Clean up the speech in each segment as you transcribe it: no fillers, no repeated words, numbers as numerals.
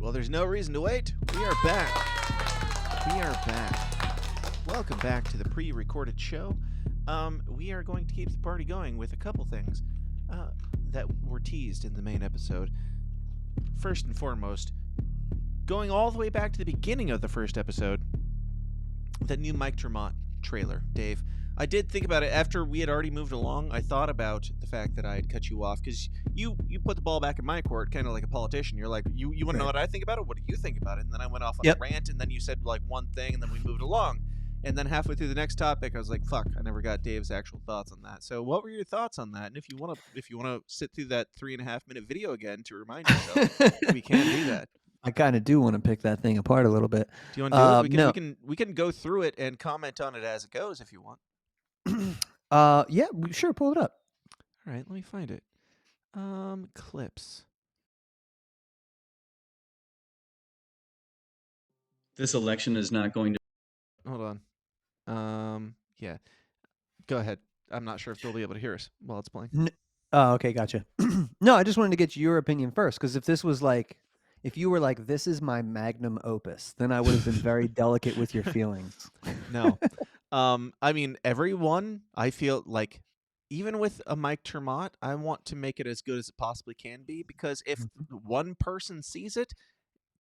Well, there's no reason to wait. We are back. We are back. Welcome back to the pre-recorded show. We are going to keep the party going with a couple things that were teased in the main episode. First and foremost, going all the way back to the beginning of the first episode, that new Mike Tremont trailer, Dave. I did think about it after we had already moved along. I thought about the fact that I had cut you off because you put the ball back in my court, kind of like a politician. You're like, you want to know what I think about it? What do you think about it? And then I went off on a rant, and then you said like one thing, and then we moved along. And then halfway through the next topic, I was like, "Fuck! I never got Dave's actual thoughts on that." So, what were your thoughts on that? And if you want to sit through that 3.5-minute video again to remind yourself, we can do that. I kind of do want to pick that thing apart a little bit. Do you want to do it? We can go through it and comment on it as it goes if you want. Yeah, sure, pull it up. All right, let me find it. Clips. This election is not going to. Hold on. Yeah. Go ahead. I'm not sure if they'll be able to hear us while it's playing. Oh, okay, gotcha. No, I just wanted to get your opinion first, because if you were like, this is my magnum opus, then I would have been very delicate with your feelings. No. I mean, everyone, I feel like, even with a Mike Tremont, I want to make it as good as it possibly can be, because if one person sees it,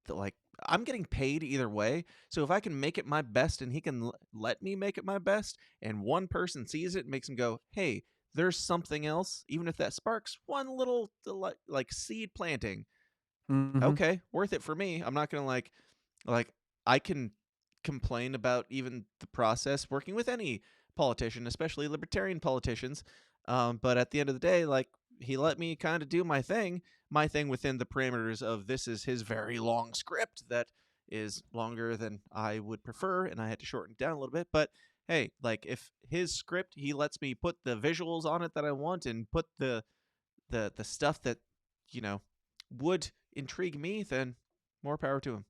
like, I'm getting paid either way. So if I can make it my best and he can let me make it my best, and one person sees it and makes him go, hey, there's something else, even if that sparks one little like seed planting, okay, worth it for me. I'm not gonna like I can complain about even the process working with any politician, especially libertarian politicians, but at the end of the day, like, he let me kind of do my thing within the parameters of this is his very long script that is longer than I would prefer, and I had to shorten it down a little bit. But hey, like, if his script, he lets me put the visuals on it that I want and put the stuff that, you know, would intrigue me, then more power to him.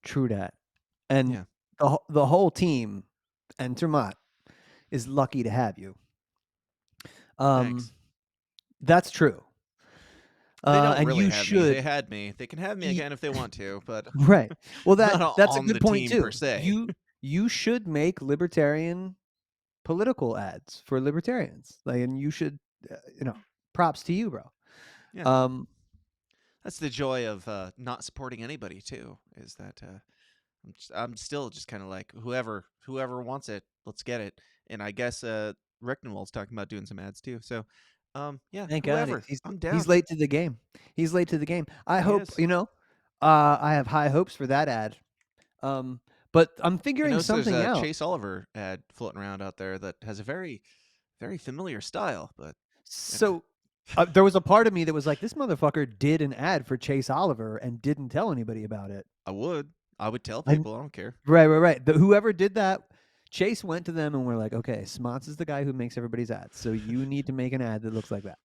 True that. And the whole team and Tremont is lucky to have you. Thanks. That's true. They don't and really you have should. me. They had me. They can have me again if they want to, but right. Well, that's a on good the point team too. per se. You should make libertarian political ads for libertarians, like, and you should, props to you, bro. Yeah. That's the joy of not supporting anybody too. Is that I'm still just kind of like, whoever wants it, let's get it. And I guess Ricknwald's talking about doing some ads too. So yeah, Thank whoever. God. I'm down. He's late to the game. I hope, I have high hopes for that ad. But I'm figuring something there's a out. Chase Oliver ad floating around out there that has a very, very familiar style. But so there was a part of me that was like, this motherfucker did an ad for Chase Oliver and didn't tell anybody about it. I would tell people. I don't care. Right. Whoever did that, Chase went to them and we're like, okay, Smots is the guy who makes everybody's ads, so you need to make an ad that looks like that.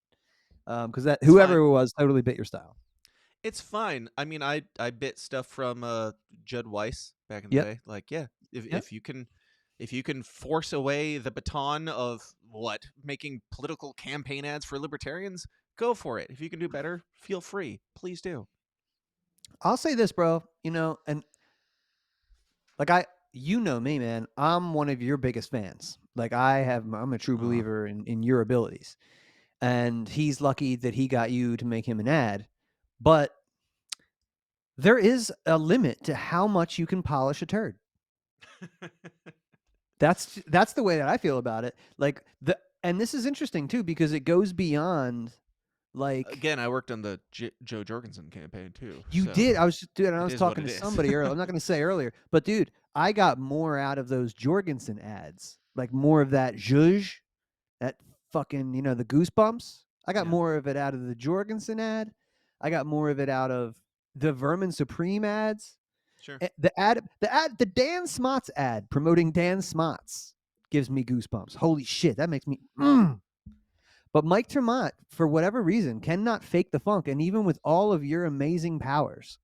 Because whoever it was totally bit your style. It's fine. I mean, I bit stuff from Judd Weiss back in the day. Like, yeah, if you can force away the baton of making political campaign ads for libertarians, go for it. If you can do better, feel free. Please do. I'll say this, bro. And like you know me, man. I'm one of your biggest fans. Like, I'm a true believer in your abilities. And he's lucky that he got you to make him an ad. But there is a limit to how much you can polish a turd. That's the way that I feel about it. Like, and this is interesting too, because it goes beyond, like, again, I worked on the Joe Jorgensen campaign too. You did. I was talking to somebody earlier. I'm not going to say earlier, but dude, I got more out of those Jorgensen ads, like more of that zhuzh, that fucking, the goosebumps. I got more of it out of the Jorgensen ad. I got more of it out of the Vermin Supreme ads. Sure. The Dan Smots ad promoting Dan Smots gives me goosebumps. Holy shit, that makes me. But Mike Tremont, for whatever reason, cannot fake the funk, and even with all of your amazing powers,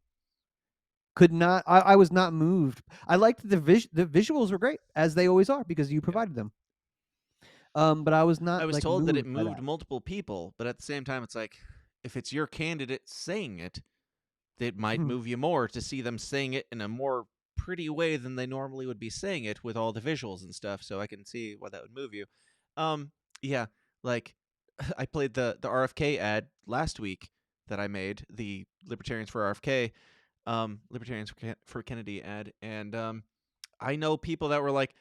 could not. I was not moved. I liked the visuals were great, as they always are, because you provided them. But I was not. I was told that it moved multiple people, but at the same time, it's like, if it's your candidate saying it, it might move you more to see them saying it in a more pretty way than they normally would be saying it with all the visuals and stuff. So I can see why that would move you. Yeah, like I played the RFK ad last week that I made, the Libertarians for RFK, Libertarians for Kennedy ad, and I know people that were like,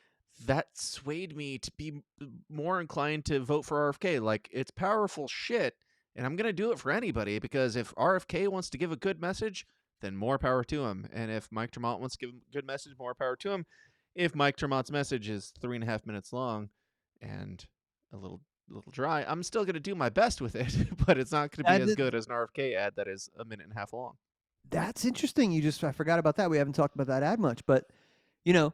that swayed me to be more inclined to vote for RFK. Like, it's powerful shit, and I'm gonna do it for anybody, because if RFK wants to give a good message, then more power to him. And if Mike Tremont wants to give a good message, more power to him. If Mike Tremont's message is 3.5 minutes long and a little dry, I'm still gonna do my best with it, but it's not gonna be as good as an RFK ad that is 1.5 minutes long. That's interesting. I forgot about that. We haven't talked about that ad much, but you know,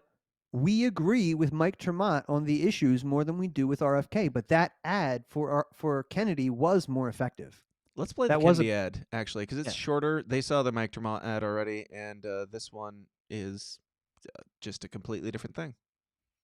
we agree with Mike Tremont on the issues more than we do with RFK. But that ad for Kennedy was more effective. Let's play the Kennedy ad, actually, because it's shorter. They saw the Mike Tremont ad already, and this one is just a completely different thing.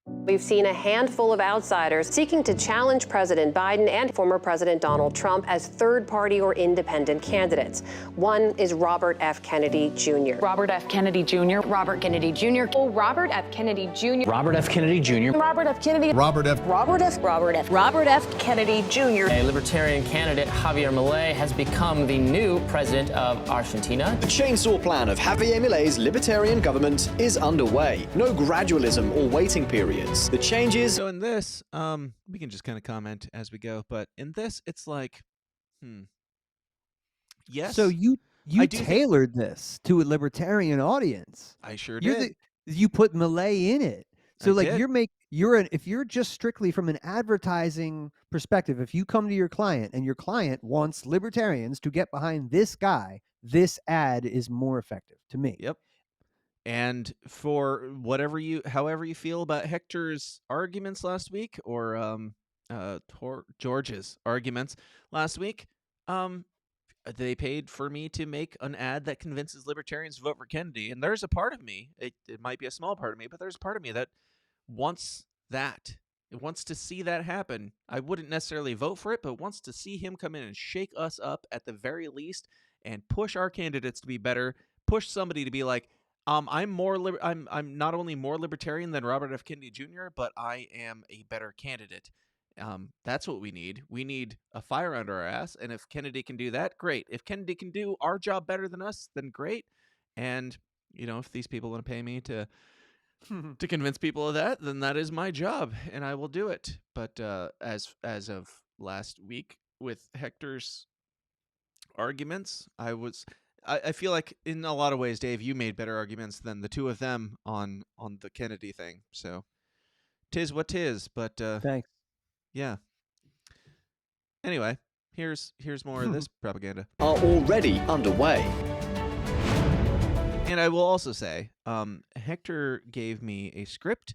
We've seen a handful of outsiders seeking to challenge President Biden and former President Donald Trump as third-party or independent candidates. One is Robert F. Kennedy Jr. Robert F. Kennedy Jr. Robert Kennedy Jr. Oh, Robert F. Kennedy Jr. Robert F. Kennedy Jr. Robert F. Kennedy. Robert F. Robert F. Robert F. Robert F. Kennedy Jr. A libertarian candidate, Javier Milei, has become the new president of Argentina. The chainsaw plan of Javier Milei's libertarian government is underway. No gradualism or waiting periods. The changes. So in this, we can just kind of comment as we go, but in this, it's like, yes. So you tailored this to a libertarian audience. I sure did. You put Milei in it. So I did. if you're just strictly from an advertising perspective, if you come to your client and your client wants libertarians to get behind this guy, this ad is more effective to me. Yep. And for however you feel about Hector's arguments last week, or George's arguments last week, they paid for me to make an ad that convinces libertarians to vote for Kennedy. And there's a part of me, it might be a small part of me, but there's a part of me that wants that. It wants to see that happen. I wouldn't necessarily vote for it, but wants to see him come in and shake us up at the very least and push our candidates to be better, push somebody to be like, I'm not only more libertarian than Robert F. Kennedy Jr., but I am a better candidate. That's what we need. We need a fire under our ass, and if Kennedy can do that, great. If Kennedy can do our job better than us, then great. And if these people want to pay me to convince people of that, then that is my job, and I will do it. But as of last week with Hector's arguments, I feel like in a lot of ways, Dave, you made better arguments than the two of them on the Kennedy thing. So, 'tis what 'tis. But thanks. Yeah. Anyway, here's more of this propaganda. Are already underway. And I will also say, Hector gave me a script.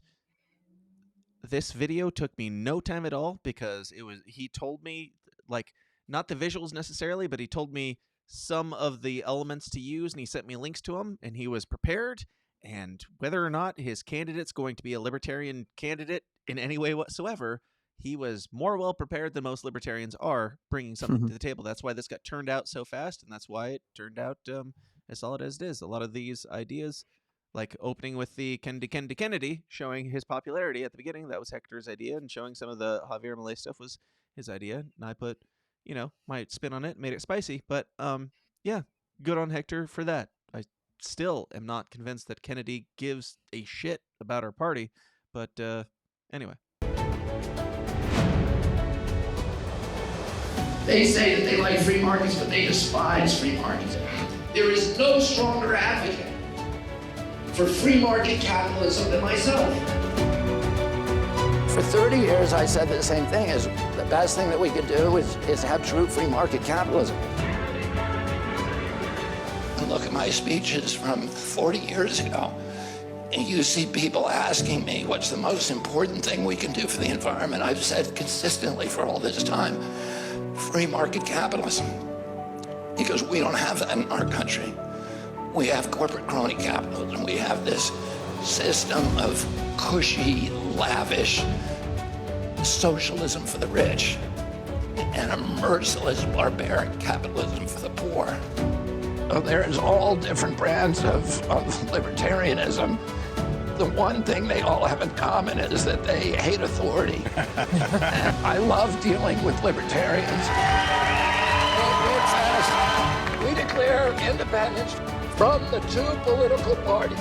This video took me no time at all, because he told me, like, not the visuals necessarily, but he told me some of the elements to use, and he sent me links to them, and he was prepared. And whether or not his candidate's going to be a libertarian candidate in any way whatsoever, he was more well prepared than most libertarians are, bringing something to the table. That's why this got turned out so fast, and that's why it turned out as solid as it is. A lot of these ideas, like opening with the Kennedy, showing his popularity at the beginning, that was Hector's idea, and showing some of the Javier Milei stuff was his idea, and I put my spin on it, made it spicy. But yeah, good on Hector for that. I still am not convinced that Kennedy gives a shit about our party, but anyway. They say that they like free markets, but they despise free markets. There is no stronger advocate for free market capitalism than myself. For 30 years, I said the same thing, is the best thing that we could do is have true free market capitalism. And look at my speeches from 40 years ago, and you see people asking me what's the most important thing we can do for the environment. I've said consistently for all this time, free market capitalism. Because we don't have that in our country. We have corporate crony capitalism. We have this system of cushy, lavish socialism for the rich and a merciless, barbaric capitalism for the poor. There's all different brands of libertarianism. The one thing they all have in common is that they hate authority. And I love dealing with libertarians. We declare independence from the two political parties.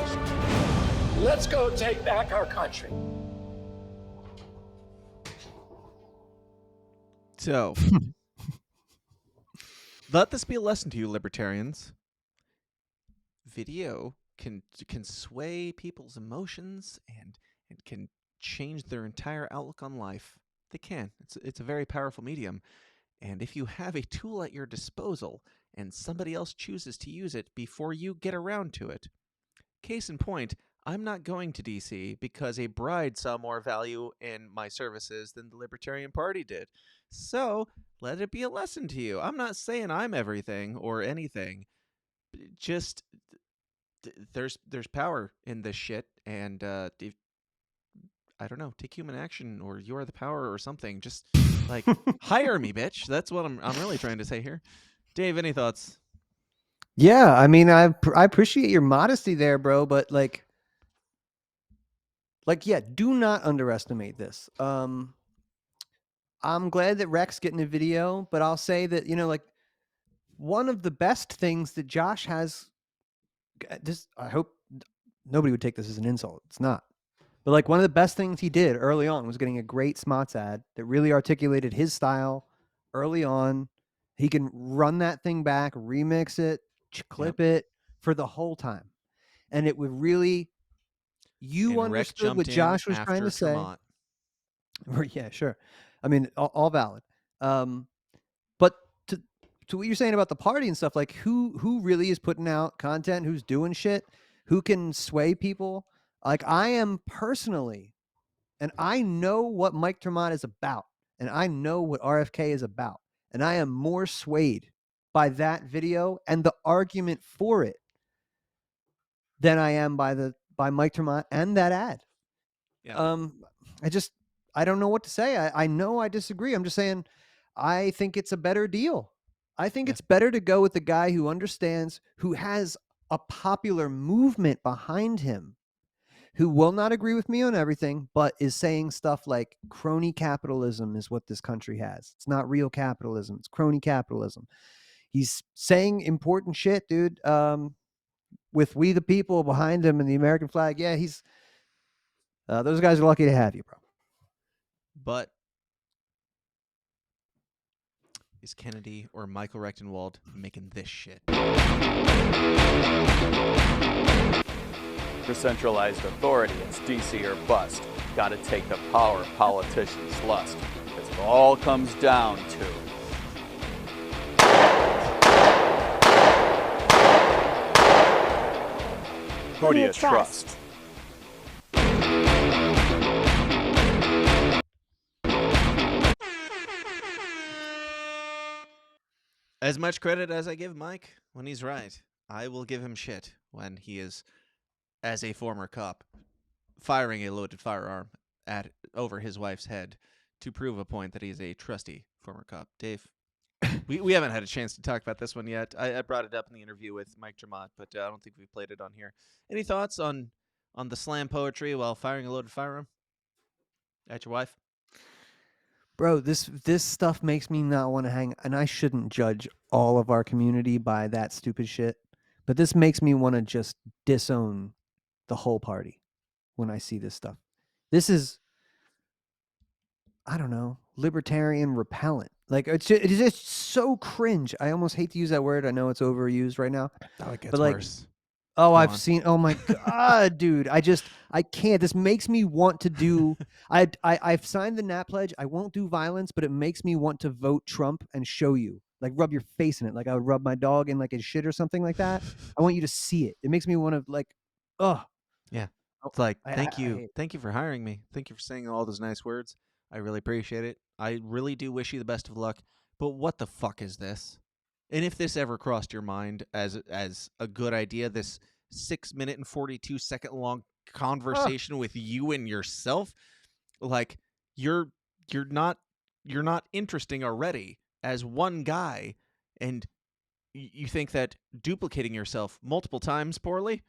Let's go take back our country. So, let this be a lesson to you, libertarians. Video can sway people's emotions and can change their entire outlook on life. They can. It's a very powerful medium. And if you have a tool at your disposal and somebody else chooses to use it before you get around to it, case in point, I'm not going to DC because a bride saw more value in my services than the Libertarian Party did. So let it be a lesson to you. I'm not saying I'm everything or anything. Just there's power in this shit, and I don't know, take human action, or you are the power, or something. Just like hire me, bitch. That's what I'm really trying to say here. Dave, any thoughts? Yeah, I mean, I appreciate your modesty there, bro, but like, yeah, do not underestimate this. I'm glad that Rex getting a video, but I'll say that, like, one of the best things that Josh has, this, I hope nobody would take this as an insult. It's not. But like, one of the best things he did early on was getting a great Smots ad that really articulated his style early on. He can run that thing back, remix it, clip it for the whole time. And it would really, you And Rick understood what jumped in Josh was trying to after say. Tremont. Yeah, sure. I mean, all valid. But to what you're saying about the party and stuff, like who really is putting out content, who's doing shit, who can sway people? Like, I am personally, and I know what Mike Tremont is about, and I know what RFK is about, and I am more swayed by that video and the argument for it than I am by Mike Tremont and that ad. Yeah. I don't know what to say. I know I disagree. I'm just saying, I think it's a better deal. I think it's better to go with the guy who understands, who has a popular movement behind him, who will not agree with me on everything, but is saying stuff like crony capitalism is what this country has. It's not real capitalism. It's crony capitalism. He's saying important shit, dude. With we the people behind him and the American flag. Yeah, those guys are lucky to have you, bro. But is Kennedy or Michael Rechtenwald making this shit? For centralized authority, it's DC or bust. Gotta take the power politicians lust. Because it all comes down to who do you trust? As much credit as I give Mike when he's right, I will give him shit when he is, as a former cop, firing a loaded firearm over his wife's head to prove a point that he's a trusty former cop. Dave, we haven't had a chance to talk about this one yet. I brought it up in the interview with Mike Tremont, but I don't think we played it on here. Any thoughts on the slam poetry while firing a loaded firearm at your wife? Bro, this stuff makes me not want to hang, and I shouldn't judge all of our community by that stupid shit, but this makes me want to just disown the whole party when I see this stuff. This is, I don't know, libertarian repellent. Like, it's just so cringe. I almost hate to use that word. I know it's overused right now. Oh, it gets but like, worse. Oh, Go I've on. seen. Oh my god, dude! I can't. This makes me want to do. I've signed the NAT pledge. I won't do violence, but it makes me want to vote Trump and show you, like, rub your face in it, like I would rub my dog in like his shit or something like that. I want you to see it. It makes me want to, like, ugh. Yeah. It's like, I thank hate you. it. Thank you for hiring me. Thank you for saying all those nice words. I really appreciate it. I really do wish you the best of luck. But what the fuck is this? And if this ever crossed your mind as a good idea, this 6-minute and 42-second long conversation with you and yourself, like, you're not interesting already as one guy, and you think that duplicating yourself multiple times poorly,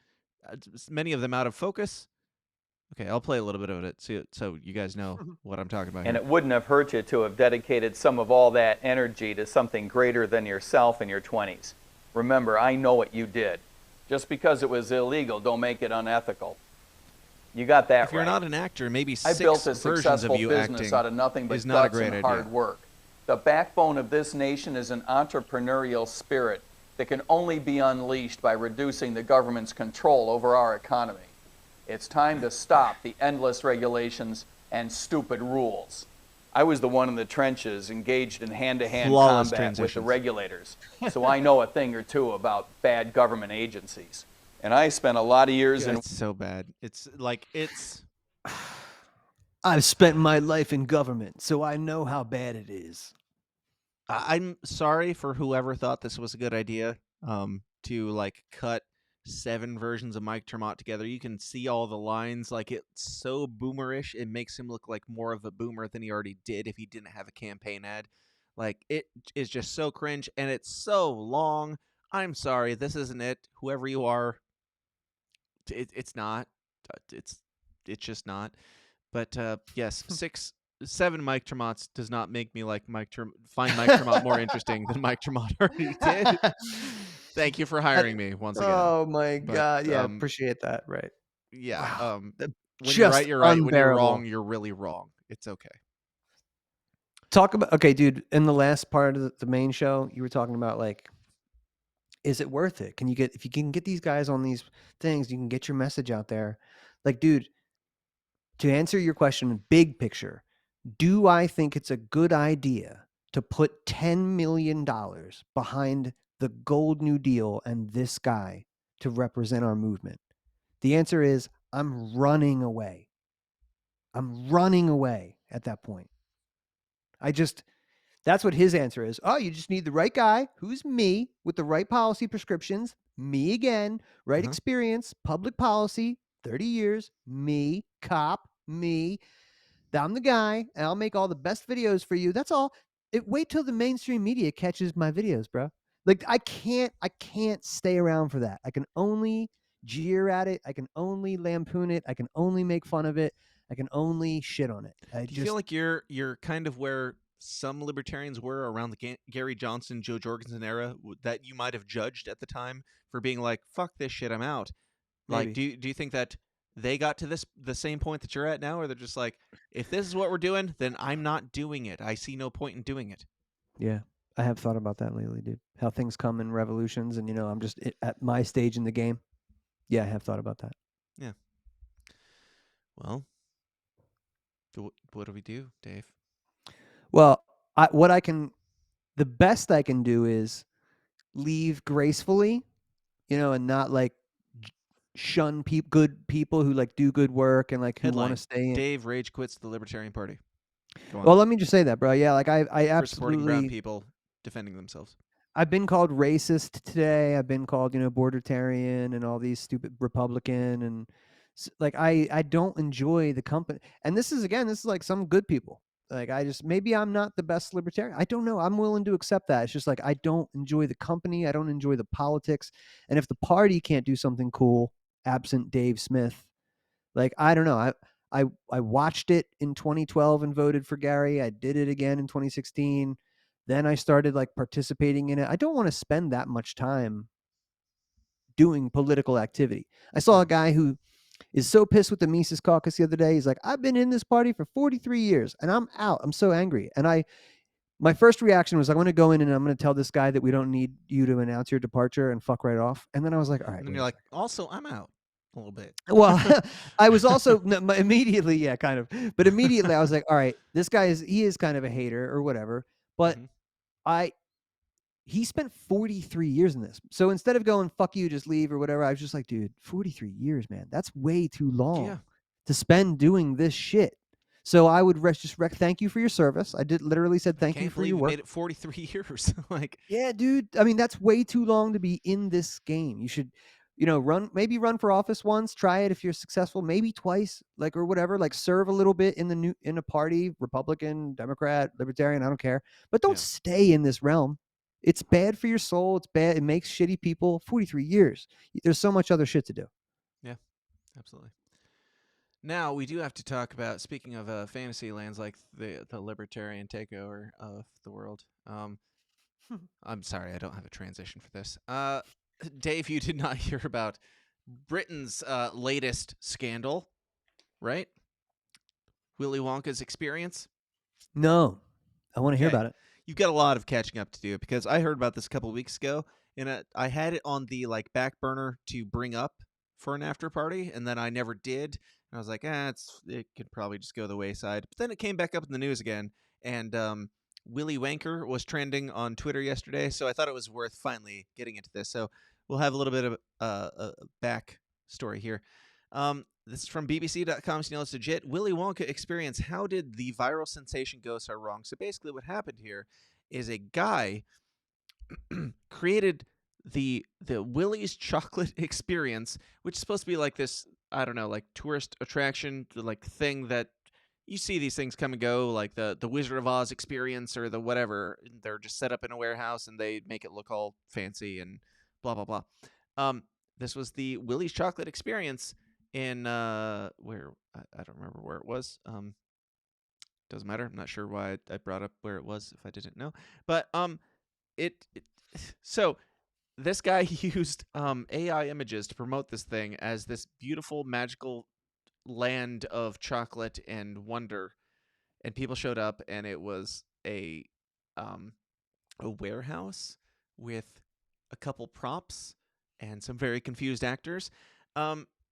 many of them out of focus. Okay, I'll play a little bit of it so you guys know what I'm talking about And here. it wouldn't have hurt you to have dedicated some of all that energy to something greater than yourself in your 20s. Remember, I know what you did. Just because it was illegal, don't make it unethical. You got that right. If you're not an actor, maybe I 6 built a versions of successful you business acting out of nothing but is not a guts great and hard idea. work. The backbone of this nation is an entrepreneurial spirit that can only be unleashed by reducing the government's control over our economy. It's time to stop the endless regulations and stupid rules. I was the one in the trenches engaged in hand-to-hand Flawless combat with the transitions. regulators, so I know a thing or two about bad government agencies. And I spent a lot of years in... It's so bad. It's like, it's... I've spent my life in government, so I know how bad it is. I'm sorry for whoever thought this was a good idea, to like cut 7 versions of Mike Termott together. You can see all the lines. Like, it's so boomerish. It makes him look like more of a boomer than he already did if he didn't have a campaign ad. Like, it is just so cringe, and it's so long. I'm sorry, this isn't it. Whoever you are, it's not. It's just not. But yes, 7 Mike Tremotts does not make me like find Mike Tremott more interesting than Mike Tremott already did. Thank you for hiring me once again. Oh my But, God! Yeah, appreciate that. Right? Yeah. Wow. When Just you're right, you're right. When you're unbearable. wrong, you're really wrong. It's okay. Talk about dude. In the last part of the main show, you were talking about like, is it worth it? If you can get these guys on these things, you can get your message out there. Like, dude, to answer your question, big picture, do I think it's a good idea to put $10 million behind the Gold New Deal and this guy to represent our movement? The answer is I'm running away. I'm running away at that point. That's what his answer is. Oh, you just need the right guy, who's me, with the right policy prescriptions, me again, right experience, public policy, 30 years, me, cop, me. I'm the guy, and I'll make all the best videos for you. That's all. Wait till the mainstream media catches my videos, bro. Like, I can't stay around for that. I can only jeer at it. I can only lampoon it. I can only make fun of it. I can only shit on it. Do you feel like you're kind of where some libertarians were around the Gary Johnson, Joe Jorgensen era, that you might have judged at the time for being like, fuck this shit, I'm out? Like, Maybe. do you think that they got to the same point that you're at now, or they're just like, if this is what we're doing, then I'm not doing it. I see no point in doing it. Yeah, I have thought about that lately, dude. How things come in revolutions, and I'm just at my stage in the game. Yeah, I have thought about that. Yeah. Well, what do we do, Dave? Well, the best I can do is leave gracefully, and not like shun good people who like do good work and like who want to stay in. Dave rage quits the Libertarian Party. Go on. Well, let me just say that, bro. Yeah, like I for supporting brown absolutely people defending themselves. I've been called racist today. I've been called, bordertarian and all these stupid Republican, and like I don't enjoy the company. And this is like some good people. Like maybe I'm not the best libertarian. I don't know. I'm willing to accept that. It's just like I don't enjoy the company. I don't enjoy the politics. And if the party can't do something cool, absent Dave Smith, like I don't know. I watched it in 2012 and voted for Gary. I did it again in 2016. Then I started like participating in it. I don't want to spend that much time doing political activity. I saw a guy who is so pissed with the Mises Caucus the other day. He's like, I've been in this party for 43 years and I'm out. I'm so angry. And my first reaction was, I'm going to go in and I'm going to tell this guy that we don't need you to announce your departure and fuck right off. And then I was like, all right. And then you're like, also, I'm out a little bit. Well, I was also immediately, yeah, kind of. But immediately I was like, all right, this guy he is kind of a hater or whatever. But he spent 43 years in this. So instead of going, fuck you, just leave or whatever, I was just like, dude, 43 years, man. That's way too long to spend doing this shit. So I would thank you for your service. I did literally said thank you for your work. Made it 43 years. Like, yeah, dude. I mean, that's way too long to be in this game. You should, run for office once, try it if you're successful, maybe twice, like, or whatever, like serve a little bit in a party, Republican, Democrat, Libertarian, I don't care. But don't stay in this realm. It's bad for your soul. It's bad. It makes shitty people. 43 years. There's so much other shit to do. Yeah, absolutely. Now we do have to talk about, speaking of fantasy lands, like the libertarian takeover of the world. I'm sorry, I don't have a transition for this. Dave, you did not hear about Britain's latest scandal, right? Willy Wonka's experience. No, I want to hear Okay. about it. You've got a lot of catching up to do because I heard about this a couple of weeks ago, and I had it on the back burner to bring up for an after party, and then I never did. And I was like, it could probably just go the wayside. But then it came back up in the news again, and Willy Wanker was trending on Twitter yesterday, so I thought it was worth finally getting into this. So we'll have a little bit of a back story here. This is from BBC.com. So you know it's legit. Willy Wonka experience. How did the viral sensation go so wrong? So basically, what happened here is a guy created the Willy's chocolate experience, which is supposed to be like this, I don't know, like tourist attraction, like thing that you see these things come and go, like the Wizard of Oz experience or the whatever. They're just set up in a warehouse and they make it look all fancy and blah blah blah. This was the Willy's chocolate experience in where I don't remember where it was. Doesn't matter. I'm not sure why I brought up where it was if I didn't know. But so this guy used AI images to promote this thing as this beautiful magical land of chocolate and wonder, and people showed up, and it was a warehouse with a couple props and some very confused actors.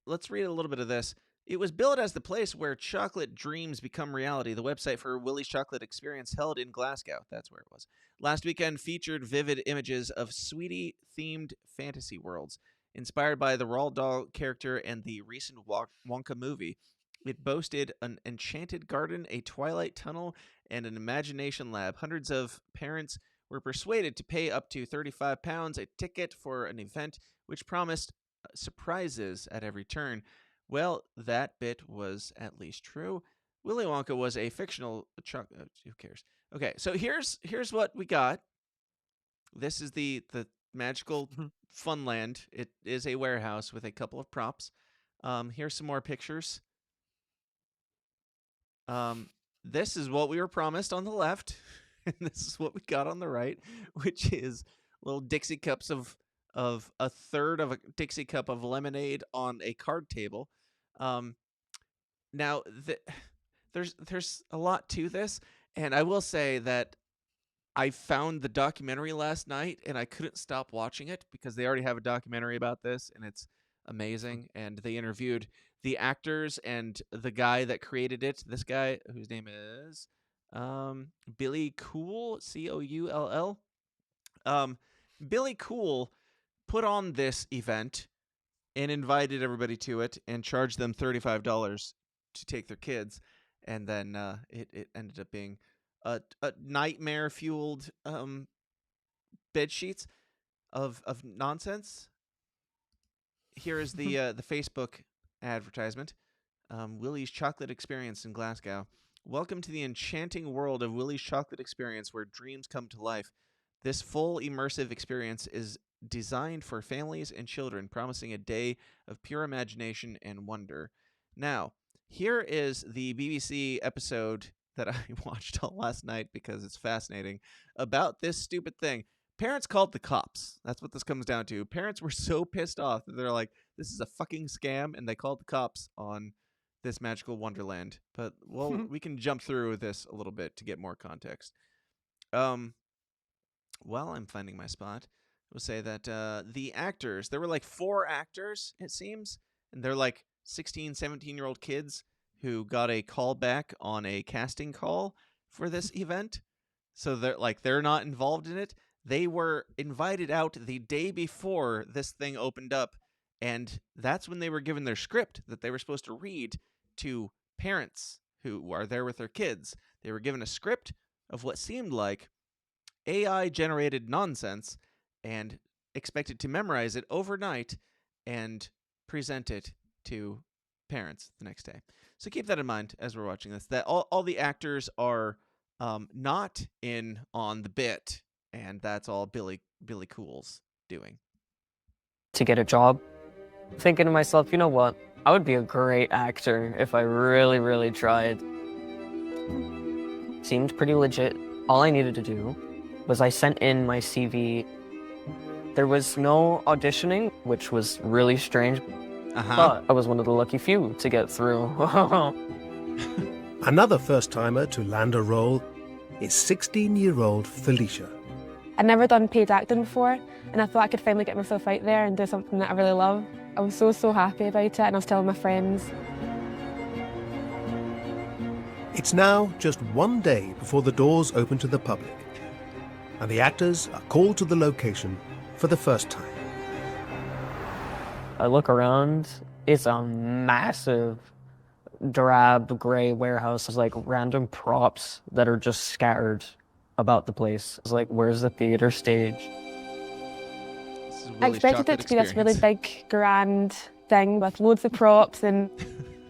Let's read a little bit of this. It was billed as the place where chocolate dreams become reality. The website for Willy's chocolate experience held in Glasgow. That's where it was. Last weekend featured vivid images of sweetie-themed fantasy worlds. Inspired by the Roald Dahl character and the recent Wonka movie, it boasted an enchanted garden, a twilight tunnel, and an imagination lab. Hundreds of parents were persuaded to pay up to £35 a ticket for an event which promised surprises at every turn. Well, that bit was at least true. Willy Wonka was a fictional who cares? Okay, so here's what we got. This is the magical funland. It is a warehouse with a couple of props. Here's some more pictures. This is what we were promised on the left, and this is what we got on the right, which is little Dixie cups of a third of a Dixie cup of lemonade on a card table. Now there's a lot to this, and I will say that I found the documentary last night, and I couldn't stop watching it because they already have a documentary about this, and it's amazing. And they interviewed the actors and the guy that created it. This guy, whose name is Billy Cool, Coull. Billy Cool put on this event and invited everybody to it and charged them $35 to take their kids, and then it ended up being a nightmare fueled bed sheets of nonsense. Here is the Facebook advertisement. Willy's chocolate experience in Glasgow. Welcome to the enchanting world of Willy's chocolate experience, where dreams come to life. This full immersive experience is designed for families and children, promising a day of pure imagination and wonder. Now, here is the BBC episode that I watched all last night because it's fascinating about this stupid thing. Parents called the cops. That's what this comes down to. Parents were so pissed off that they're like, this is a fucking scam, and they called the cops on this magical wonderland. But, well, we can jump through this a little bit to get more context. While I'm finding my spot, we'll say that the actors, there were like 4 actors, it seems, and they're like 16, 17-year-old kids who got a call back on a casting call for this event. So they're not involved in it. They were invited out the day before this thing opened up, and that's when they were given their script that they were supposed to read to parents who are there with their kids. They were given a script of what seemed like AI-generated nonsense and expected to memorize it overnight and present it to parents the next day. So keep that in mind as we're watching this, that all the actors are not in on the bit, and that's all Billy Cool's doing. To get a job, thinking to myself, you know what? I would be a great actor if I really, really tried. Seemed pretty legit. All I needed to do was I sent in my CV. There was no auditioning, which was really strange. But I was one of the lucky few to get through. Another first-timer to land a role is 16-year-old Felicia. I'd never done paid acting before, and I thought I could finally get myself out there and do something that I really love. I was so happy about it, and I was telling my friends. It's now just one day before the doors open to the public, and the actors are called to the location for the first time. I look around, it's a massive drab gray warehouse. There's like random props that are just scattered about the place. It's like, where's the theater stage? I expected it to be this really big, grand thing with loads of props and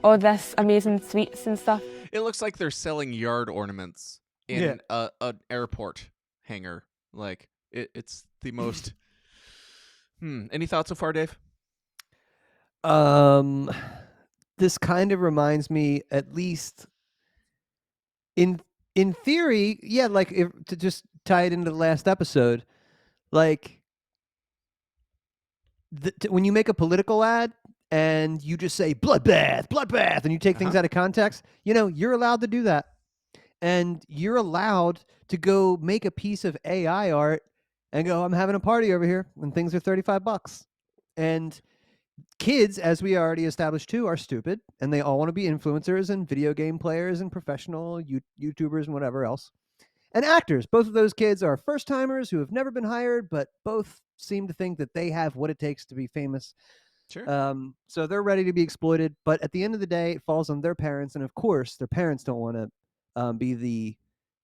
all this amazing suites and stuff. It looks like they're selling yard ornaments in an airport hangar. Like, it's the most... Any thoughts so far, Dave? This kind of reminds me, at least in theory, yeah, like to just tie it into the last episode, like when you make a political ad and you just say bloodbath, and you take things out of context, you're allowed to do that. And you're allowed to go make a piece of AI art and go, I'm having a party over here and things are $35. And kids, as we already established too, are stupid, and they all want to be influencers and video game players and professional YouTubers and whatever else. And actors, both of those kids are first-timers who have never been hired, but both seem to think that they have what it takes to be famous. Sure. So they're ready to be exploited, but at the end of the day, it falls on their parents, and of course, their parents don't want to be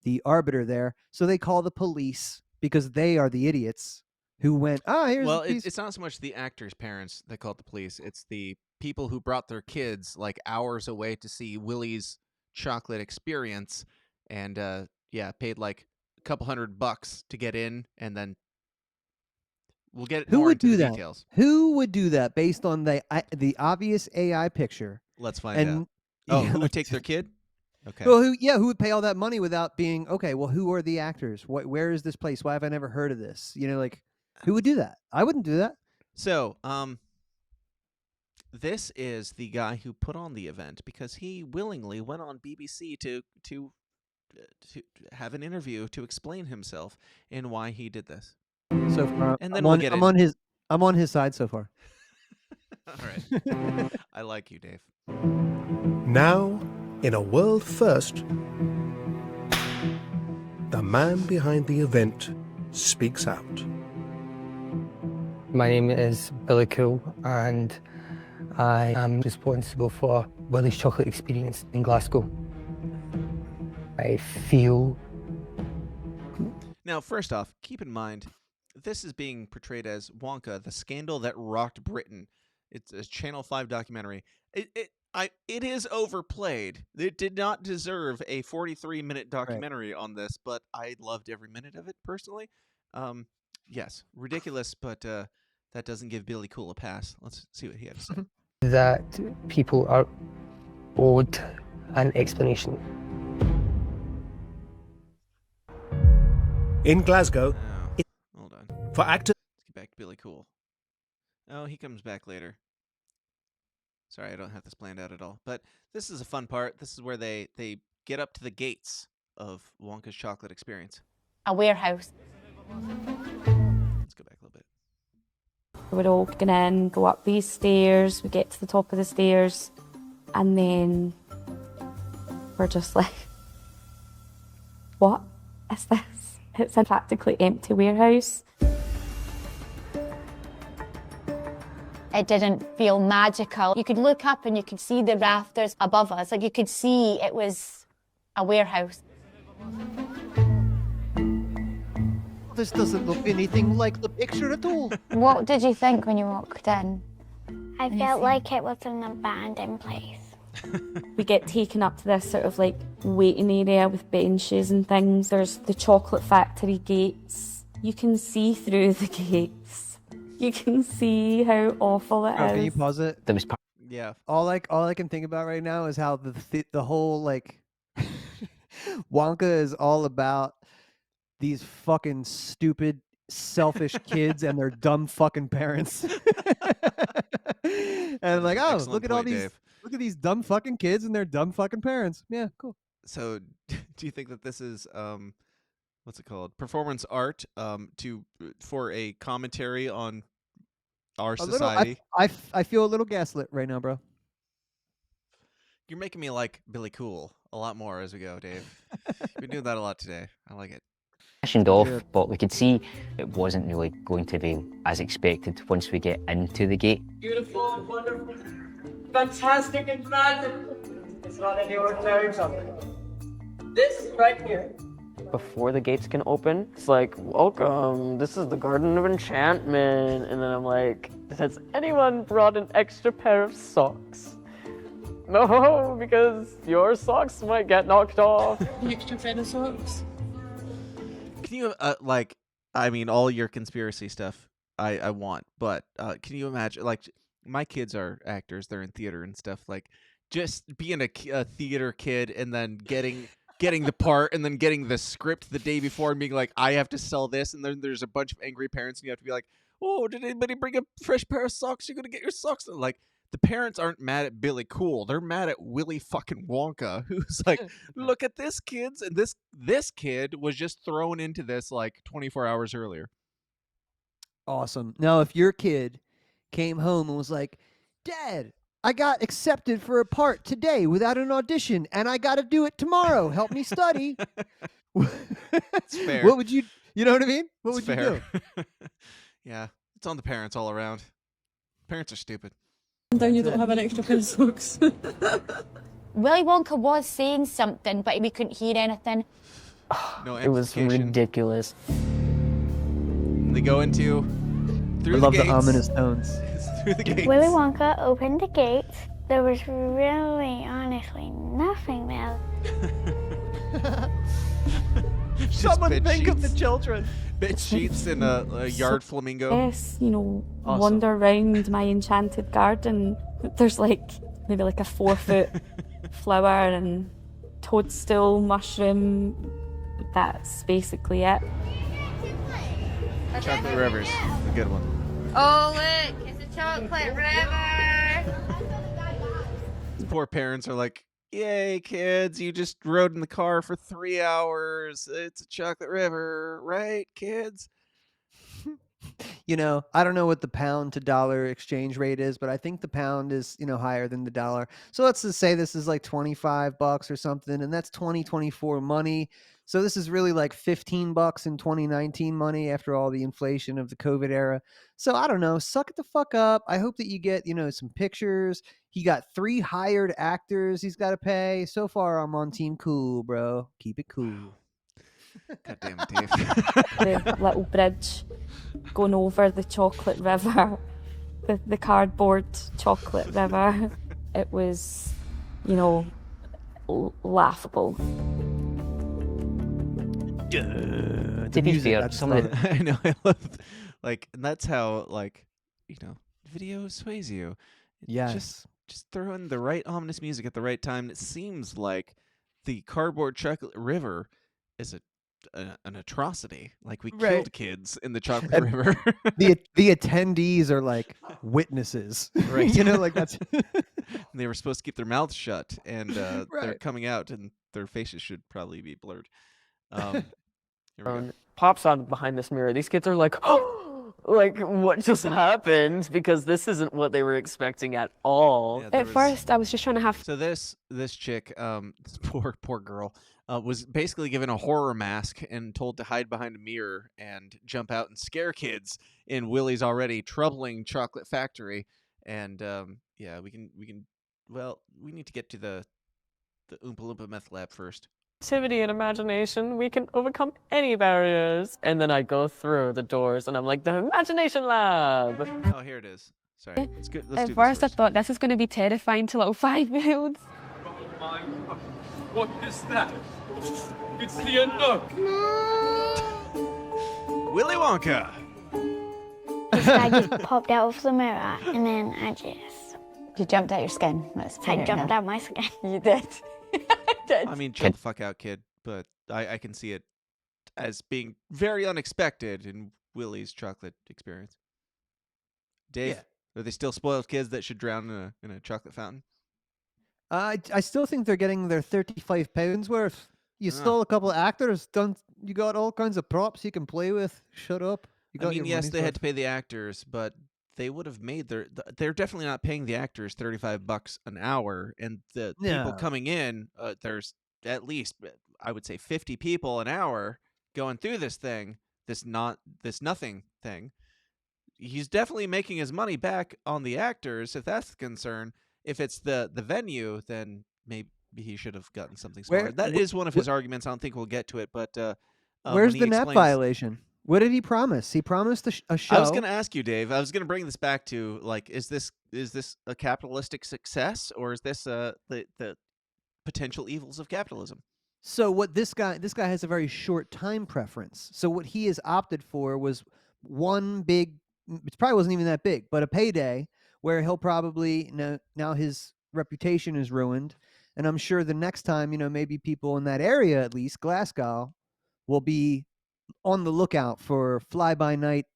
the arbiter there, so they call the police because they are the idiots who went, here's well, a piece. it's not so much the actors' parents that called the police. It's the people who brought their kids like hours away to see Willy's chocolate experience and, paid like a couple $100 to get in, and then we'll get Who more would into do the that? details. Who would do that based on the obvious AI picture? Let's find out. Oh, who would take their kid? Okay. Well, who would pay all that money without being, okay, well, who are the actors? Where is this place? Why have I never heard of this? Who would do that? I wouldn't do that. So, this is the guy who put on the event because he willingly went on BBC to have an interview to explain himself and why he did this. So far, and then I'm on his side so far. All right. I like you, Dave. Now, in a world first, the man behind the event speaks out. My name is Billy Cool, and I am responsible for Willy's chocolate experience in Glasgow. I feel... Now, first off, keep in mind, this is being portrayed as Wanker, the scandal that rocked Britain. It's a Channel 5 documentary. It is overplayed. It did not deserve a 43-minute documentary on this, but I loved every minute of it personally. Yes, ridiculous, but that doesn't give Billy Cool a pass. Let's see what he had to say. That people are owed an explanation. In Glasgow, hold on. For actors... Let's get back to Billy Cool. Oh, he comes back later. Sorry, I don't have this planned out at all. But this is a fun part. This is where they get up to the gates of Wonka's chocolate experience. A warehouse. Let's go back a little bit. We would all get in, go up these stairs, we get to the top of the stairs, and then we're just like, what is this? It's a practically empty warehouse. It didn't feel magical. You could look up and you could see the rafters above us. Like you could see it was a warehouse. This doesn't look anything like the picture at all. What did you think when you walked in? I felt like it was an abandoned place. We get taken up to this sort of like waiting area with benches and things. There's the chocolate factory gates. You can see through the gates. You can see how awful it is. Can you pause it? There was Yeah. All I can think about right now is how the whole like Wonka is all about these fucking stupid, selfish kids and their dumb fucking parents. And like, oh, Excellent look at all point, these Dave. look at these dumb fucking kids and their dumb fucking parents. Yeah, cool. So, do you think that this is what's it called? Performance art for a commentary on our society? I feel a little gaslit right now, bro. You're making me like Billy Cool a lot more as we go, Dave. You've been doing that a lot today. I like it. Fashioned off, but we could see it wasn't really going to be as expected once we get into the gate. Beautiful, wonderful, fantastic, and magical. It's not any ordinary something. This right here. Before the gates can open, it's like, welcome, this is the Garden of Enchantment. And then I'm like, has anyone brought an extra pair of socks? No, because your socks might get knocked off. The extra pair of socks. Can you I mean, all your conspiracy stuff I want, but can you imagine, like, my kids are actors, they're in theater and stuff, like, just being a theater kid and then getting the part and then getting the script the day before and being like, I have to sell this, and then there's a bunch of angry parents and you have to be like, oh, did anybody bring a fresh pair of socks? You're gonna get your socks. Like, the parents aren't mad at Billy Cool, they're mad at Willy fucking Wonka, who's like, look at this, kids, and this kid was just thrown into this like 24 hours earlier. Awesome. Now, if your kid came home and was like, Dad, I got accepted for a part today without an audition, and I got to do it tomorrow. Help me study. It's fair. What would you know what I mean? What It's would you do? Yeah, it's on the parents all around. Parents are stupid. Down you don't have an extra pair of socks. Willy Wonka was saying something, but we couldn't hear anything. No, it was ridiculous. They go into through I the love gates. the ominous tones. Through the gates. Willy Wonka opened the gates. There was really, honestly, nothing there. Just Someone bed think of the sheets. children. Bed sheets and a yard flamingo. Yes, you know, Awesome. wander around my enchanted garden. There's like maybe like a 4-foot flower and toadstool, mushroom. That's basically it. Chocolate River's a good one. Oh, look, it's a chocolate river. These poor parents are like, yay, kids, you just rode in the car for 3 hours. It's a chocolate river, right, kids? You know, I don't know what the pound to dollar exchange rate is, but I think the pound is, higher than the dollar. So let's just say this is like $25 or something, and that's 2024 money. So this is really like $15 in 2019 money after all the inflation of the COVID era. So I don't know, suck it the fuck up. I hope that you get, some pictures. He got 3 hired actors he's got to pay. So far, I'm on team cool, bro. Keep it cool. God damn it, Dave. The little bridge going over the chocolate river, the cardboard chocolate river. It was, laughable. To be fair, some of I know, I love, and that's how, video sways you. Yes. Just throw in the right ominous music at the right time. It seems like the cardboard chocolate river is an atrocity. Like, we killed kids in the chocolate And river. the attendees are like witnesses. Right. That's They were supposed to keep their mouths shut, and they're Right. coming out, and their faces should probably be blurred. Here we go. Pops out behind this mirror. These kids are like, oh, like, what just happened? Because this isn't what they were expecting at all. At first, I was just trying to have. So this chick, this poor girl, was basically given a horror mask and told to hide behind a mirror and jump out and scare kids in Willy's already troubling chocolate factory. And yeah, we can. Well, we need to get to the Oompa Loompa meth lab first. Creativity and imagination, we can overcome any barriers. And then I go through the doors and I'm like, the imagination lab. Oh, here it is. Sorry. It's good. Let's At do first, this I thought this was going to be terrifying to little 5-year-olds. What is that? It's the Nook. Willy Wonka. This guy just popped out of the mirror, and then I just... You jumped out your skin. I jumped out my skin. You did. I mean, chill the fuck out, kid. But I can see it as being very unexpected in Willy's chocolate experience. Dave, are they still spoiled kids that should drown in a chocolate fountain? I still think they're getting their £35 worth. You stole a couple of actors. You got all kinds of props you can play with. Shut up. You got I mean, your yes, money's they had worth. to pay the actors, but they would have made they're definitely not paying the actors $35 an hour, and the people No. coming in, there's at least, I would say, 50 people an hour going through this thing, this nothing thing. He's definitely making his money back on the actors, if that's the concern. If it's the venue, then maybe he should have gotten something smaller. That is one of his arguments. I don't think we'll get to it, but Where's when he the NAP explains, violation? What did he promise? He promised a show. I was going to ask you, Dave. I was going to bring this back to, like, is this a capitalistic success, or is this the potential evils of capitalism? So what this guy has a very short time preference. So what he has opted for was one big, it probably wasn't even that big, but a payday where he'll probably, now his reputation is ruined. And I'm sure the next time, maybe people in that area, at least Glasgow, will be on the lookout for fly-by-night,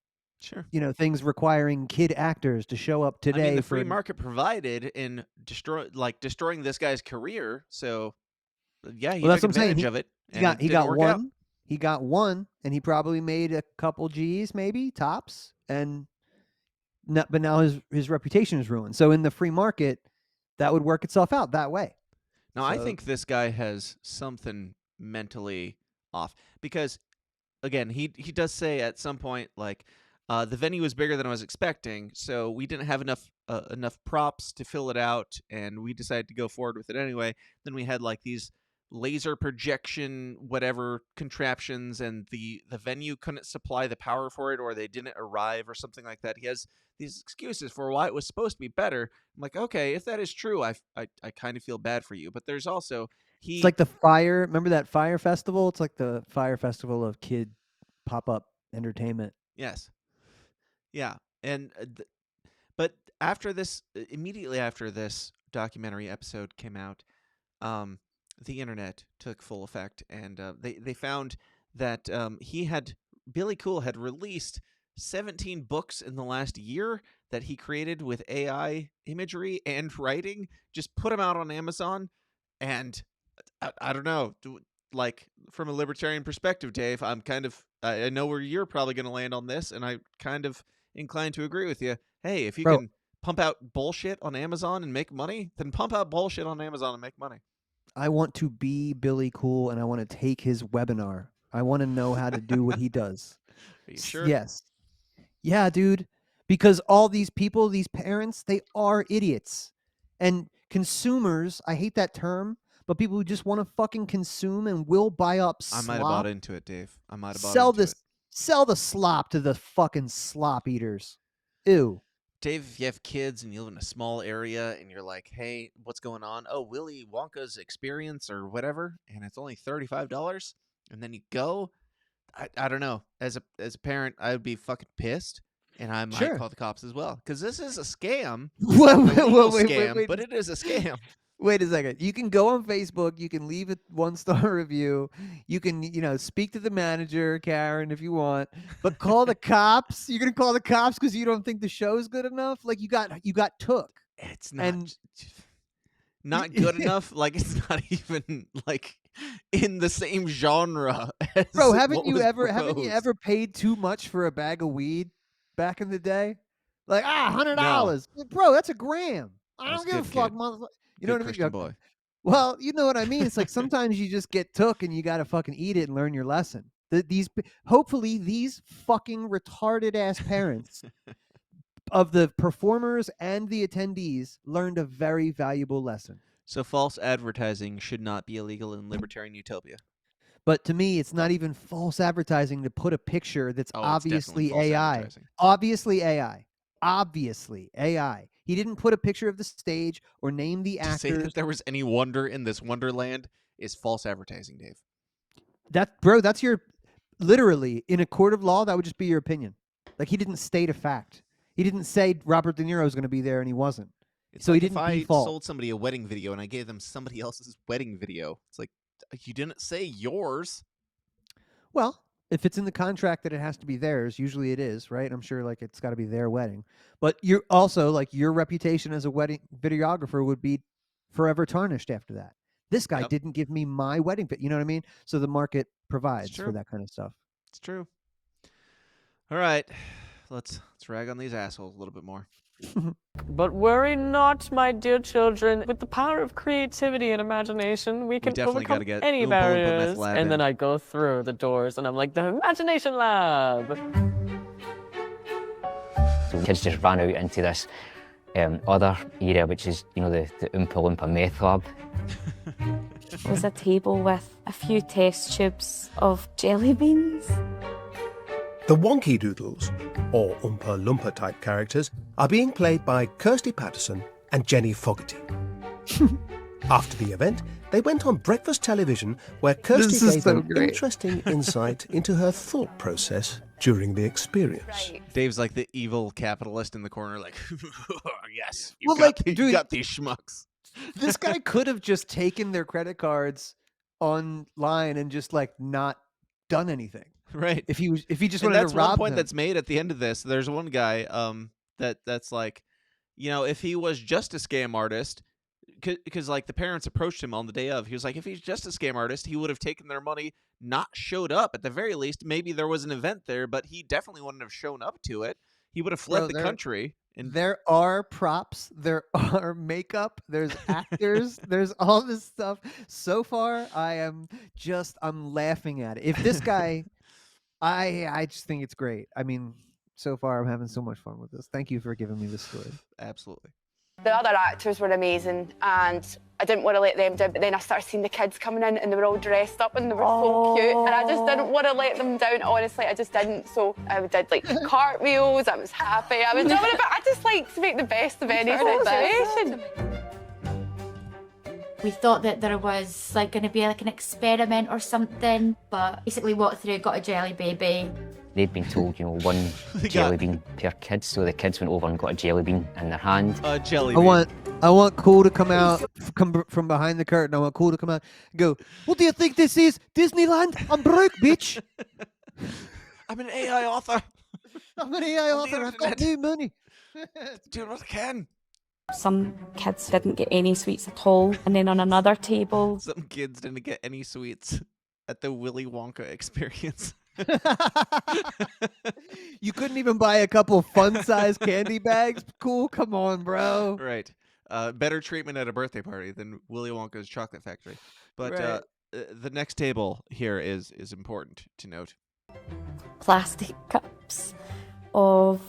things requiring kid actors to show up today. I mean, the free market provided in destroying this guy's career. So, yeah, he took advantage of it. He got one. He got one, and he probably made a couple G's, maybe tops, but now his reputation is ruined. So in the free market, that would work itself out that way. Now, I think this guy has something mentally off because, again, he does say at some point, like, the venue was bigger than I was expecting, so we didn't have enough props to fill it out, and we decided to go forward with it anyway. Then we had, like, these laser projection whatever contraptions, and the venue couldn't supply the power for it, or they didn't arrive or something like that. He has these excuses for why it was supposed to be better. I'm like, okay, if that is true, I kind of feel bad for you. But there's also It's like the fire. Remember that fire festival? It's like the fire festival of kid pop-up entertainment. Yes. Yeah. And but after this, immediately after this documentary episode came out, the internet took full effect, and they found that Billy Cool had released 17 books in the last year that he created with AI imagery and writing. Just put them out on Amazon, and I don't know, like, from a libertarian perspective, Dave, I'm kind of, I know where you're probably going to land on this, and I kind of inclined to agree with you. Hey, if you can pump out bullshit on Amazon and make money, then pump out bullshit on Amazon and make money. I want to be Billy Cool, and I want to take his webinar. I want to know how to do what he does. Are you sure? Yes. Yeah, dude. Because all these people, these parents, they are idiots. And consumers, I hate that term, but people who just want to fucking consume and will buy up slop. I might have bought into it, Dave. I might have bought into it. Sell the slop to the fucking slop eaters. Ew. Dave, if you have kids and you live in a small area and you're like, hey, what's going on? Oh, Willy Wonka's experience or whatever, and it's only $35, and then you go. I don't know. As a parent, I would be fucking pissed, and I might call the cops as well, because this is a scam. Wait, but it is a scam. Wait a second. You can go on Facebook. You can leave a 1-star review. You can, speak to the manager, Karen, if you want. But call the cops. You're gonna call the cops because you don't think the show's good enough. Like you got took. It's not good enough. Like, it's not even like in the same genre. As Bro, haven't you proposed. ever paid too much for a bag of weed back in the day? Like $100, bro. That's a gram. I don't give a fuck, motherfucker. You know what I mean? Christian boy. Well, you know what I mean. It's like sometimes you just get took and you got to fucking eat it and learn your lesson. Hopefully these fucking retarded ass parents of the performers and the attendees learned a very valuable lesson. So false advertising should not be illegal in libertarian utopia. But to me, it's not even false advertising to put a picture that's obviously AI. Obviously AI. Obviously AI. He didn't put a picture of the stage or name the actors. To say that there was any wonder in this wonderland is false advertising, Dave. That's your literally in a court of law, that would just be your opinion. Like, he didn't state a fact. He didn't say Robert De Niro was going to be there, and he wasn't. It's so like he if didn't I default. sold somebody a wedding video and I gave them somebody else's wedding video. It's like, you didn't say yours. Well, if it's in the contract that it has to be theirs, usually it is, right? I'm sure like it's got to be their wedding. But you're also like your reputation as a wedding videographer would be forever tarnished after that. This guy didn't give me my wedding you know what I mean? So the market provides for that kind of stuff. It's true. All right. Let's rag on these assholes a little bit more. But worry not, my dear children. With the power of creativity and imagination, we can definitely overcome gotta get any Oompa Loompa Meth barriers. Lab And in. then I go through the doors, and I'm like, the Imagination Lab. So kids just ran out into this other area, which is, the Oompa Loompa Meth Lab. There was a table with a few test tubes of jelly beans. The Wonky Doodles, or Oompa Loompa type characters, are being played by Kirsty Patterson and Jenny Fogarty. After the event, they went on breakfast television where Kirsty gave them interesting insight into her thought process during the experience. Dave's like the evil capitalist in the corner, like, yes, you Well, got, like, you dude, got these schmucks. This guy could have just taken their credit cards online and just like not done anything. Right. If he just And wanted that's to rob one point them. that's made at the end of this. There's one guy that's like, if he was just a scam artist, because like the parents approached him on the day of, he was like, if he's just a scam artist, he would have taken their money, not showed up. At the very least, maybe there was an event there, but he definitely wouldn't have shown up to it. He would have fled the country. And there are props, there are makeup, there's actors, there's all this stuff. So far, I'm laughing at it. If this guy, I just think it's great. I mean, so far I'm having so much fun with this. Thank you for giving me this story. Absolutely. The other actors were amazing, and I didn't want to let them down, but then I started seeing the kids coming in and they were all dressed up and they were so cute, and I just didn't want to let them down, honestly, I just didn't. So I did like cartwheels, I was happy, I was jumping about. I just like to make the best of any situation. We thought that there was like going to be like an experiment or something, but basically walked through, got a jelly baby. They'd been told, one jelly bean per kid, so the kids went over and got a jelly bean in their hand. A jelly bean. I want Cool to come out, come from behind the curtain. I want Cool to come out and go, what do you think this is? Disneyland? I'm broke, bitch. I'm an AI author. I'm an AI author. I've got new money. Doing what I can. Some kids didn't get any sweets at all. And then on another table, Some kids didn't get any sweets at the Willy Wonka experience. You couldn't even buy a couple fun-sized candy bags? Cool, come on, bro. Right. Better treatment at a birthday party than Willy Wonka's chocolate factory. But Right. The next table here is important to note. plastic cups of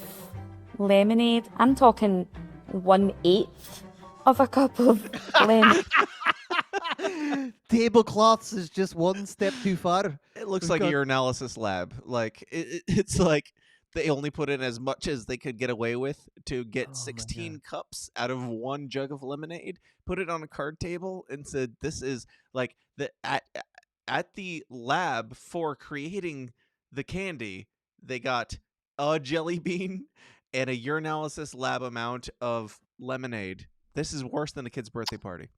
lemonade. I'm talking 1/8 of a cup of lemonade. Tablecloths is just one step too far. It looks We've like got- a urinalysis lab. Like it's like they only put in as much as they could get away with to get 16 cups out of one jug of lemonade. Put it on a card table and said, "This is like the at the lab for creating the candy. They got a jelly bean and a urinalysis lab amount of lemonade. This is worse than a kid's birthday party."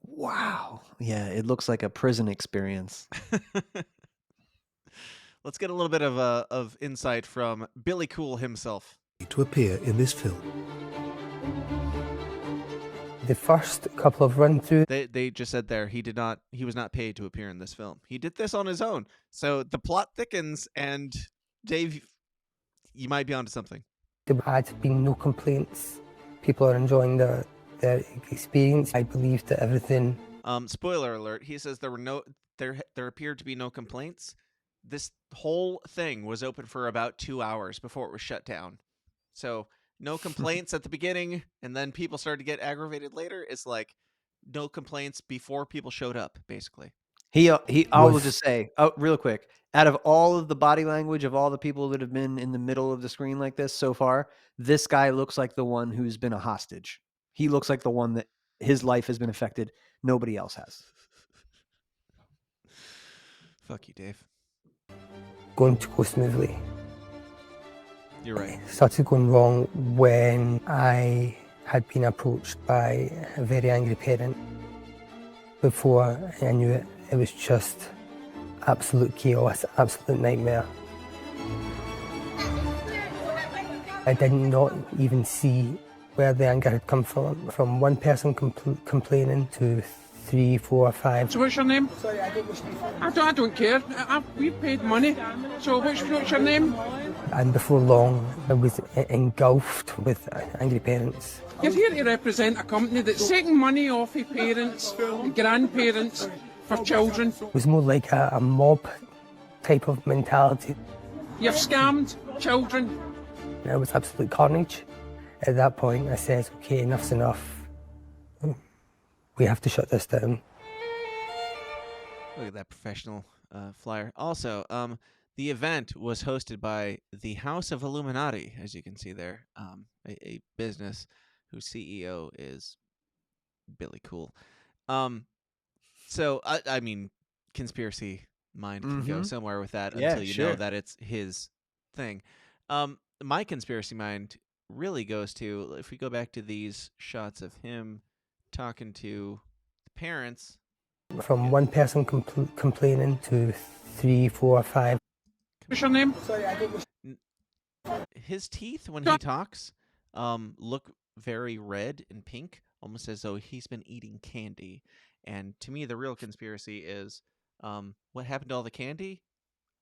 Wow. Yeah, it looks like a prison experience. Let's get a little bit of insight from Billy Cool himself. To appear in this film. The first couple of run-through, They just said there he was not paid to appear in this film. He did this on his own. So the plot thickens, and Dave, you might be onto something. there had been no complaints. People are enjoying their experience. I believe that everything. Spoiler alert. He says there appeared to be no complaints. This whole thing was open for about 2 hours before it was shut down. So no complaints at the beginning, and then people started to get aggravated later. It's like no complaints before people showed up, basically. I will just say, real quick, out of all of the body language of all the people that have been in the middle of the screen like this so far, this guy looks like the one who's been a hostage. He looks like the one that his life has been affected. Nobody else has. Fuck you, Dave. going to go smoothly. You're right. It started going wrong when I had been approached by a very angry parent. Before I knew it, it was just absolute chaos, absolute nightmare. I did not even see where the anger had come from one person complaining to 3, 4, 5. So what's your name? I don't care. We paid money. So what's your name? And before long, I was engulfed with angry parents. You're here to represent a company that's taking money off of parents, grandparents, for children. It was more like a mob type of mentality. You've scammed children. It was absolute carnage. At that point, I said, okay, enough's enough. We have to shut this down. Look at that professional flyer. Also, the event was hosted by the House of Illuminati, as you can see there, a business whose CEO is Billy Cool. So, I mean, conspiracy mind can go somewhere with that until you know that it's his thing. My conspiracy mind really goes to, if we go back to these shots of him talking to the parents. From one person complaining to 3, 4, 5. What's your name? His teeth, when he talks, look very red and pink, almost as though he's been eating candy. And to me, the real conspiracy is what happened to all the candy?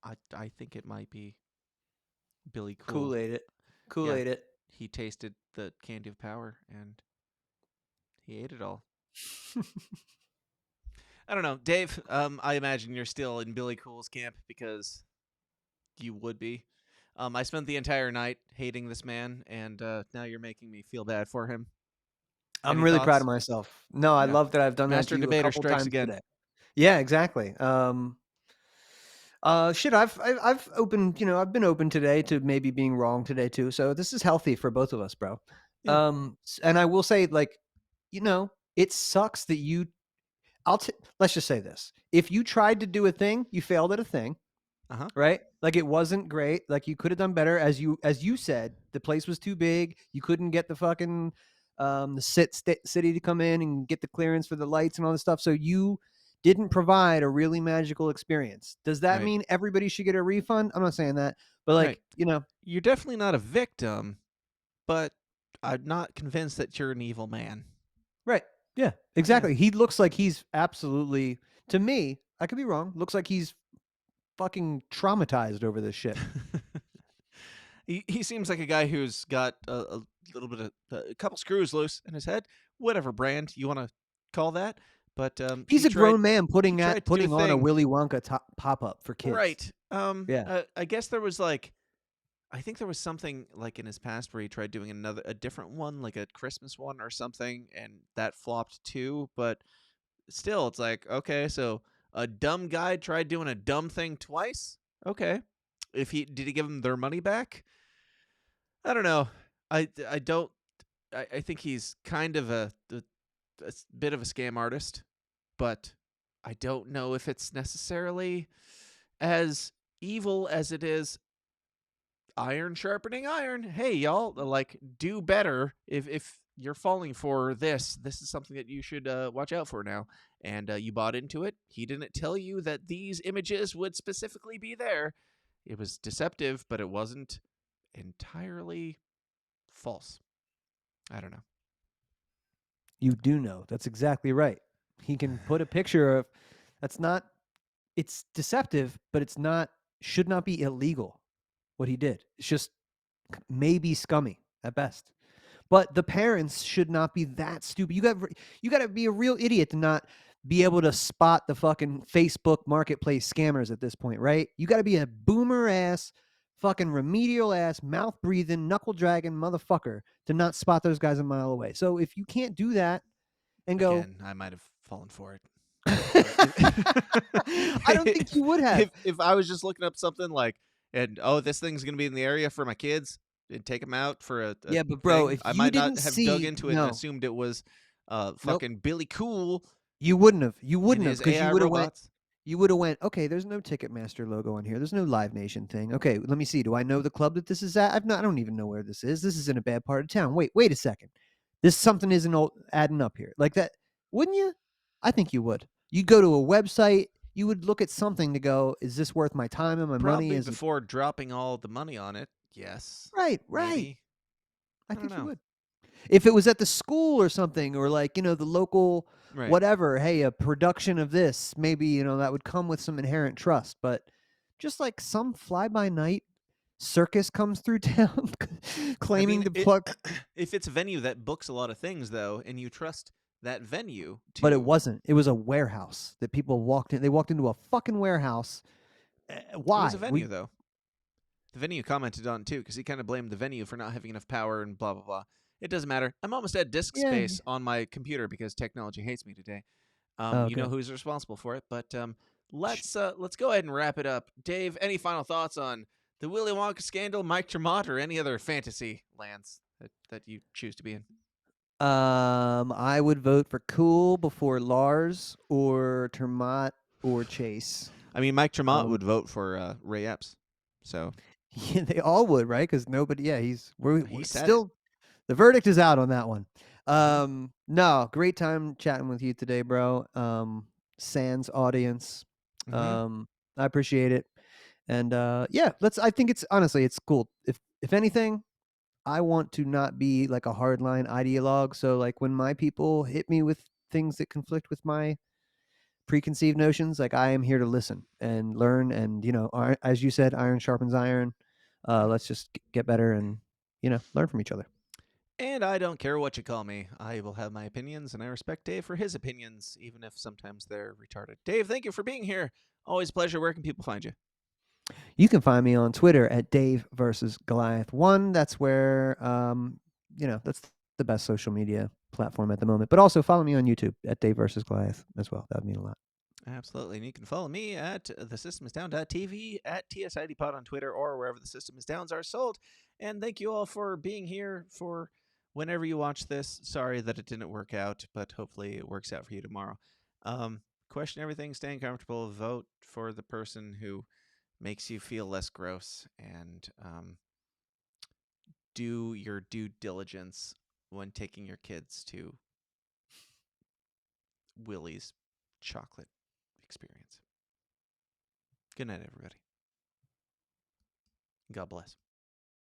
I think it might be Billy Cool. Kool-Aid it. Kool-Aid it. He tasted the candy of power, and he ate it all. I don't know. Dave, I imagine you're still in Billy Cool's camp because you would be. I spent the entire night hating this man, and now you're making me feel bad for him. I'm really proud of myself. No, I love that I've done Master that to you debater a couple strikes times again. today. Yeah, exactly. Shit, I've opened, I've been open today to maybe being wrong today too. So this is healthy for both of us, bro. Yeah. And I will say, like, it sucks that let's just say this. If you tried to do a thing, you failed at a thing. Right? Like, it wasn't great. Like, you could have done better. As you said, the place was too big. You couldn't get the fucking city to come in and get the clearance for the lights and all this stuff. So you didn't provide a really magical experience. Does that mean everybody should get a refund? I'm not saying that, but like, you're definitely not a victim, but I'm not convinced that you're an evil man. Right. Yeah, exactly. He looks like he's absolutely, to me, I could be wrong, looks like he's fucking traumatized over this shit. He seems like a guy who's got a little bit of a couple screws loose in his head, whatever brand you want to call that. But he's a grown man putting on a Willy Wonka pop-up for kids. Right. Yeah. I guess there was I think there was something like in his past where he tried doing a different one, like a Christmas one or something, and that flopped too. But still, it's like, okay, so a dumb guy tried doing a dumb thing twice. Okay, did he give them their money back? I don't know. I think he's kind of a bit of a scam artist, but I don't know if it's necessarily as evil as it is iron sharpening iron. Hey, y'all, do better. If you're falling for this is something that you should watch out for now. And you bought into it. He didn't tell you that these images would specifically be there. It was deceptive, but it wasn't entirely false. I don't know. You do know. That's exactly right. He can put a picture of, it's deceptive, but should not be illegal what he did. It's just maybe scummy at best. But the parents should not be that stupid. You got to be a real idiot to not be able to spot the fucking Facebook marketplace scammers at this point, right? You got to be a boomer ass, fucking remedial ass, mouth breathing, knuckle dragging motherfucker to not spot those guys a mile away. So if you can't do that and go, again, I might have fallen for it. I don't think you would have. If I was just looking up something this thing's gonna be in the area for my kids and take them out for a yeah, but bro, thing, if I you might didn't not have see, dug into it and assumed it was fucking Billy Cool. You wouldn't have. You wouldn't have, his because you AI would have went. robots. You would have went, okay, there's no Ticketmaster logo on here. There's no Live Nation thing. Okay, let me see. Do I know the club that this is at? I don't even know where this is. This is in a bad part of town. Wait a second. This something isn't adding up here. Like that, wouldn't you? I think you would. You'd go to a website. You would look at something to go, is this worth my time and my money? Probably Is it before dropping all the money on it. Yes. right? Maybe. I don't think you know. would. If it was at the school or something, or like, the local Right. whatever, hey, a production of this, maybe, that would come with some inherent trust. But just like some fly-by-night circus comes through town claiming to plug. If it's a venue that books a lot of things, though, and you trust that venue to. But it wasn't. It was a warehouse that people walked in. They walked into a fucking warehouse. Why? It was a venue, though. The venue commented on it, too, because he kind of blamed the venue for not having enough power and blah, blah, blah. It doesn't matter. I'm almost at disk space on my computer because technology hates me today. You know who's responsible for it. But let's go ahead and wrap it up. Dave, any final thoughts on the Willy Wonka scandal, Mike Tremont, or any other fantasy lands that you choose to be in? I would vote for Cool before Lars or Termott or Chase. I mean, Mike Tremont would vote for Ray Epps. So yeah, they all would, right? Because nobody. Yeah, we're said still. The verdict is out on that one. No, great time chatting with you today, bro. Sans audience. I appreciate it. And yeah, I think it's honestly it's cool. If anything, I want to not be like a hardline ideologue. So like when my people hit me with things that conflict with my preconceived notions, like I am here to listen and learn. And as you said, iron sharpens iron. Let's just get better and learn from each other. And I don't care what you call me. I will have my opinions, and I respect Dave for his opinions, even if sometimes they're retarded. Dave, thank you for being here. Always a pleasure. Where can people find you? You can find me on Twitter at Dave versus Goliath 1. That's where, that's the best social media platform at the moment. But also follow me on YouTube at Dave versus Goliath as well. That would mean a lot. Absolutely. And you can follow me at thesystemisdown.tv, at TSIDpod on Twitter, or wherever the System is Downs are sold. And thank you all for being here for whenever you watch this. Sorry that it didn't work out, but hopefully it works out for you tomorrow. Question everything, staying comfortable, vote for the person who makes you feel less gross, and do your due diligence when taking your kids to Willy's chocolate experience. Good night, everybody. God bless.